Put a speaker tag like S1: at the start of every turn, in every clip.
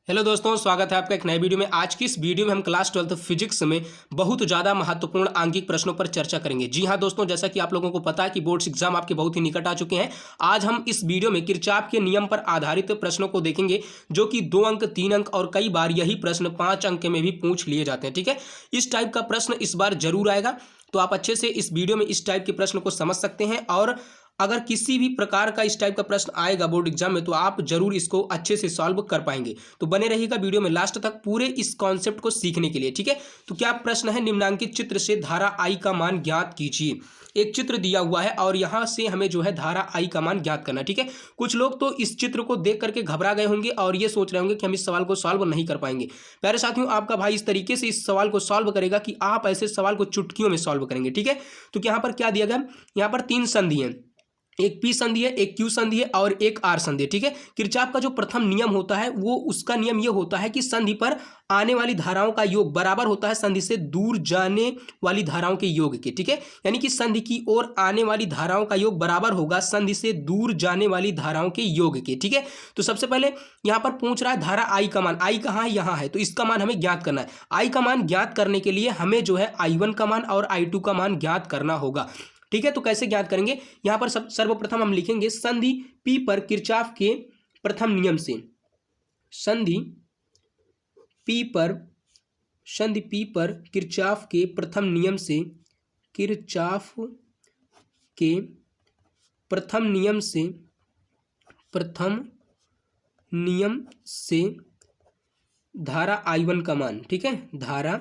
S1: Hello दोस्तों, स्वागत है आपका एक नए वीडियो में। आज की इस वीडियो में हम क्लास 12 फिजिक्स में बहुत ज़्यादा महत्वपूर्ण आंगिक प्रश्नों पर चर्चा करेंगे। जी हाँ दोस्तों, जैसा कि आप लोगों को पता है कि बोर्ड्स एग्जाम आपके बहुत ही निकट आ चुके हैं। आज हम इस वीडियो में किरचॉफ के नियम पर आधारित प्रश्नों को देखेंगे, जो कि 2 अंक, 3 अंक और कई बार यही प्रश्न 5 अंक में भी पूछ लिए जाते हैं। ठीक है, इस टाइप का प्रश्न इस बार जरूर आएगा, तो आप अच्छे से इस वीडियो में इस टाइप के प्रश्न को समझ सकते हैं। और अगर किसी भी प्रकार का इस टाइप का प्रश्न आएगा बोर्ड एग्जाम में, तो आप जरूर इसको अच्छे से सॉल्व कर पाएंगे। तो बने रहिएगा वीडियो में लास्ट तक पूरे इस कॉन्सेप्ट को सीखने के लिए। ठीक है, तो क्या प्रश्न है, निम्नांकित चित्र से धारा आई का मान ज्ञात कीजिए। एक चित्र दिया हुआ है और यहां से हमें जो है धारा आई का मान ज्ञात करना है। ठीक है, कुछ लोग तो इस चित्र को देख करके घबरा गए होंगे और ये सोच रहे होंगे कि हम इस सवाल को सॉल्व नहीं कर पाएंगे। प्यारे साथियों, आपका भाई इस तरीके से इस सवाल को सॉल्व करेगा कि आप ऐसे सवाल को चुटकियों में सॉल्व करेंगे। ठीक है, तो यहाँ पर क्या दिया गया, यहाँ पर 3 संधि हैं, एक पी संधि है, एक क्यू संधि है और एक आर संधि है। ठीक है, किरचॉफ का जो प्रथम नियम होता है वो उसका नियम ये होता है कि संधि पर आने वाली धाराओं का योग बराबर होता है संधि से दूर जाने वाली धाराओं के योग के। ठीक है, यानी कि संधि की ओर आने वाली धाराओं का योग बराबर होगा संधि से दूर जाने वाली धाराओं के योग के। ठीक है, तो सबसे पहले यहां पर पूछ रहा है धारा आई का मान, आई कहाँ है, यहाँ है, तो इसका मान हमें ज्ञात करना है। आई का मान ज्ञात करने के लिए हमें जो है I1 का मान और I2 का मान ज्ञात करना होगा। ठीक है, तो कैसे ज्ञात करेंगे, यहां पर सर्वप्रथम हम लिखेंगे संधि P पर किरचॉफ के प्रथम नियम से, संधि P पर किरचॉफ के प्रथम नियम से, किरचॉफ के प्रथम नियम से धारा I1 का मान। ठीक है, धारा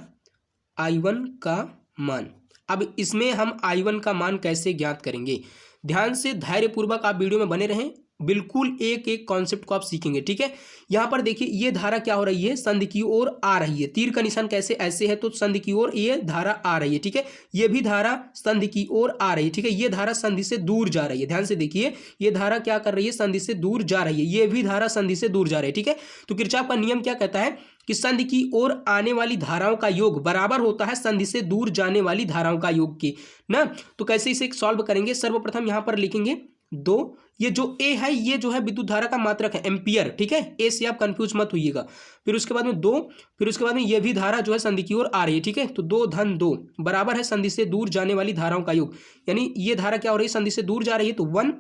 S1: I1 का मान। अब इसमें हम I1 का मान कैसे ज्ञात करेंगे, ध्यान से धैर्यपूर्वक आप वीडियो में बने रहें, बिल्कुल एक एक कॉन्सेप्ट को आप सीखेंगे। ठीक है, यहां पर देखिए ये धारा क्या हो रही है, संधि की ओर आ रही है, तीर का निशान कैसे ऐसे है तो संधि की ओर ये धारा आ रही है। ठीक है, ये भी धारा संधि की ओर आ रही है। ठीक है, ये धारा संधि से दूर जा रही है, ध्यान से देखिए ये धारा क्या कर रही है, संधि से दूर जा रही है, ये भी धारा संधि से दूर जा रही है। ठीक है, तो किरचॉफ का नियम क्या कहता है कि संधि की ओर आने वाली धाराओं का योग बराबर होता है संधि से दूर जाने वाली धाराओं का योग के ना। तो कैसे इसे सॉल्व करेंगे, सर्वप्रथम यहां पर लिखेंगे 2, ये जो ए है ये जो है विद्युत धारा का मात्रक है, एम्पियर। ठीक है, ए से आप कंफ्यूज मत होइएगा। फिर उसके बाद में 2, फिर उसके बाद में ये भी धारा जो है संधि की ओर आ रही है। ठीक है, तो 2 धन 2 बराबर है संधि से दूर जाने वाली धाराओं का योग, यानी ये धारा क्या हो रही है, संधि से दूर जा रही है, तो 1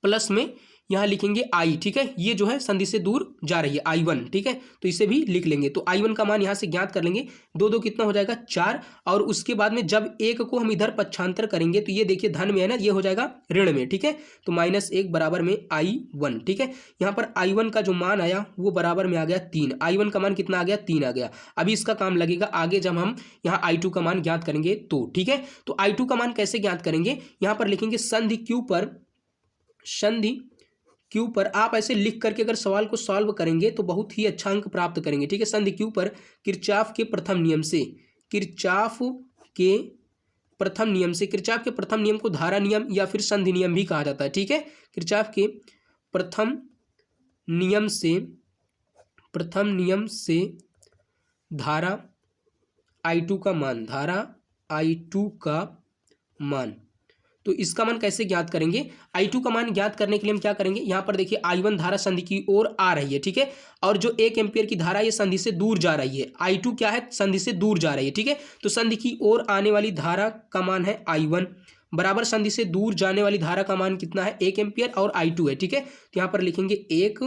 S1: प्लस में यहां लिखेंगे आई। ठीक है, ये जो है संधि से दूर जा रही है I1। ठीक है, तो इसे भी लिख लेंगे, तो I1 का मान यहां से ज्ञात कर लेंगे। 2 2 कितना हो जाएगा, 4, और उसके बाद में जब एक को हम इधर पक्षांतर करेंगे तो ये देखिए धन में है ना, ये हो जाएगा ऋण में। ठीक है, तो -1 बराबर में I1। ठीक है, यहाँ पर I1 का जो मान आया वो बराबर में आ गया 3, I1 का मान कितना आ गया, 3 आ गया। अभी इसका काम लगेगा आगे जब हम यहाँ I2 का मान ज्ञात करेंगे तो। ठीक है, तो I2 का मान कैसे ज्ञात करेंगे, यहाँ पर लिखेंगे संधि Q पर आप ऐसे लिख करके अगर सवाल को सॉल्व करेंगे तो बहुत ही अच्छा अंक प्राप्त करेंगे। ठीक है, संधि Q पर किरचॉफ के प्रथम नियम से, किरचॉफ के प्रथम नियम को धारा नियम या फिर संधि नियम भी कहा जाता है। ठीक है, किरचॉफ के प्रथम नियम से धारा I2 का मान, तो इसका मान कैसे ज्ञात करेंगे, I2 का मान ज्ञात करने के लिए हम क्या करेंगे, यहां पर देखिए I1 धारा संधि की ओर आ रही है। ठीक है, और जो 1 एम्पियर की धारा ये संधि से दूर जा रही है, I2 क्या है, संधि से दूर जा रही है। ठीक है, तो संधि की ओर आने वाली धारा का मान है I1 बराबर संधि से दूर जाने वाली धारा का मान कितना है, 1 एम्पियर और I2 है। ठीक है, तो यहाँ पर लिखेंगे 1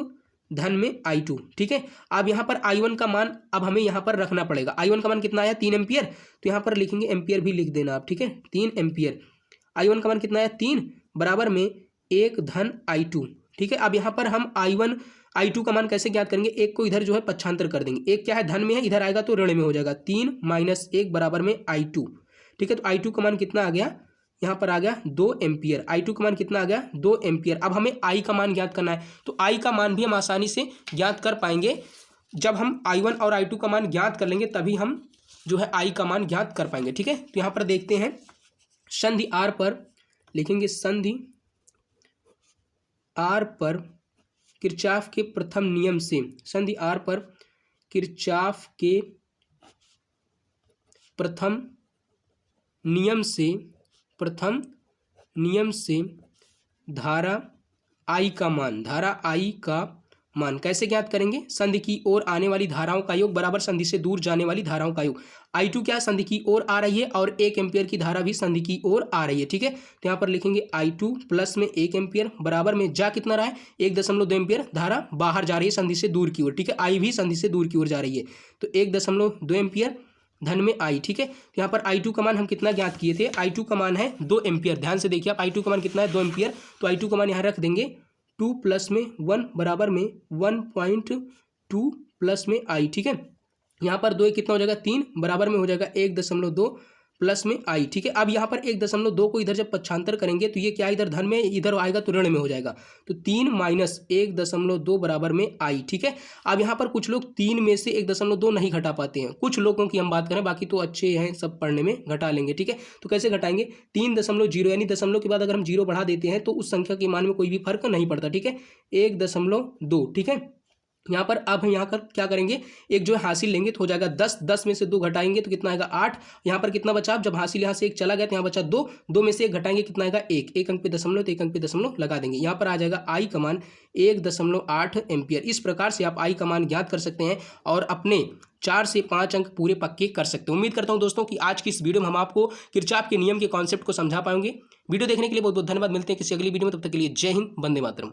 S1: धन में I2। ठीक है, अब यहाँ पर I1 का मान अब हमें यहाँ पर रखना पड़ेगा, I1 का मान कितना आया, 3 एम्पियर, तो यहाँ पर लिखेंगे एम्पियर भी लिख देना आप। ठीक है, 3 एम्पियर, I1 का मान कितना है, 3 बराबर में 1 धन I2। ठीक है, अब यहाँ पर हम I2 का मान कैसे ज्ञात करेंगे, एक को इधर जो है पक्षांतर कर देंगे, एक क्या है धन में है, इधर आएगा तो ऋण में हो जाएगा, 3 - 1 बराबर में I2। ठीक है, तो I2 का मान कितना आ गया, यहाँ पर आ गया 2 एम्पियर। I2 का मान कितना आ गया, 2 एम्पियर। अब हमें I का मान ज्ञात करना है, तो I का मान भी हम आसानी से ज्ञात कर पाएंगे। जब हम I1 और I2 का मान ज्ञात कर लेंगे तभी हम जो है I का मान ज्ञात कर पाएंगे। ठीक है, तो यहाँ पर देखते हैं संधि R पर लिखेंगे, संधि R पर किरचॉफ के प्रथम नियम से, संधि R पर किरचॉफ के प्रथम नियम से धारा I का मान कैसे ज्ञात करेंगे? संधि की ओर आने वाली धाराओं का योग बराबर संधि से दूर जाने वाली धाराओं का योग। I2 क्या संधि की ओर आ रही है और 1 एम्पियर की धारा भी संधि की ओर आ रही है, ठीक है। तो यहाँ पर लिखेंगे I2 प्लस में 1 एम्पियर बराबर में जा कितना रहा है 1.2 एम्पियर धारा बाहर जा रही है संधि से दूर की ओर, ठीक है। I भी संधि से दूर की ओर जा रही है, तो 1.2 एम्पियर धन में I, ठीक है। तो यहाँ पर I2 का मान हम कितना ज्ञात किए थे? I2 का मान है 2 एम्पियर। ध्यान से देखिए आप, I2 का मान कितना है? 2 एम्पियर। तो I2 का मान यहाँ रख देंगे 2 प्लस में 1 बराबर में 1.2 प्लस में I, ठीक है। यहाँ पर 2 कितना हो जाएगा 3 बराबर में हो जाएगा 1.2 प्लस में I, ठीक है। अब यहाँ पर 1.2 को इधर जब पक्षांतर करेंगे तो ये क्या इधर धन में, इधर आएगा तो ऋण में हो जाएगा। तो 3 माइनस 1.2 बराबर में I, ठीक है। अब यहाँ पर कुछ लोग 3 में से 1.2 नहीं घटा पाते हैं, कुछ लोगों की हम बात करें, बाकी तो अच्छे हैं सब पढ़ने में, घटा लेंगे, ठीक है। तो कैसे घटाएंगे? 3.0 यानी दशमलव के बाद अगर हम 0 बढ़ा देते हैं तो उस संख्या के मान में कोई भी फर्क नहीं पड़ता, ठीक है। 1.2, ठीक है। यहाँ पर अब हम यहाँ कर क्या करेंगे, एक जो है हासिल लेंगे तो हो जाएगा 10, 10 में से 2 घटाएंगे तो कितना आएगा 8। यहाँ पर कितना बचा? जब हासिल यहाँ से 1 चला गया तो यहाँ बचा 2, 2 में से 1 घटाएंगे कितना आएगा 1, 1 अंक पे दशमलव तो 1 अंक पे दशमलव लगा देंगे। यहाँ पर आ जाएगा I का मान 1.8 एम्पियर। इस प्रकार से आप I का मान ज्ञात कर सकते हैं और अपने 4 से 5 अंक पूरे पक्के कर सकते हैं। उम्मीद करता हूँ दोस्तों कि आज की इस वीडियो में हम आपको किरचॉफ के नियम के कॉन्सेप्ट को समझा पाएंगे। वीडियो देखने के लिए बहुत बहुत धन्यवाद। मिलते हैं किसी अगली वीडियो में, तब तक के लिए जय हिंद, वंदे मातरम।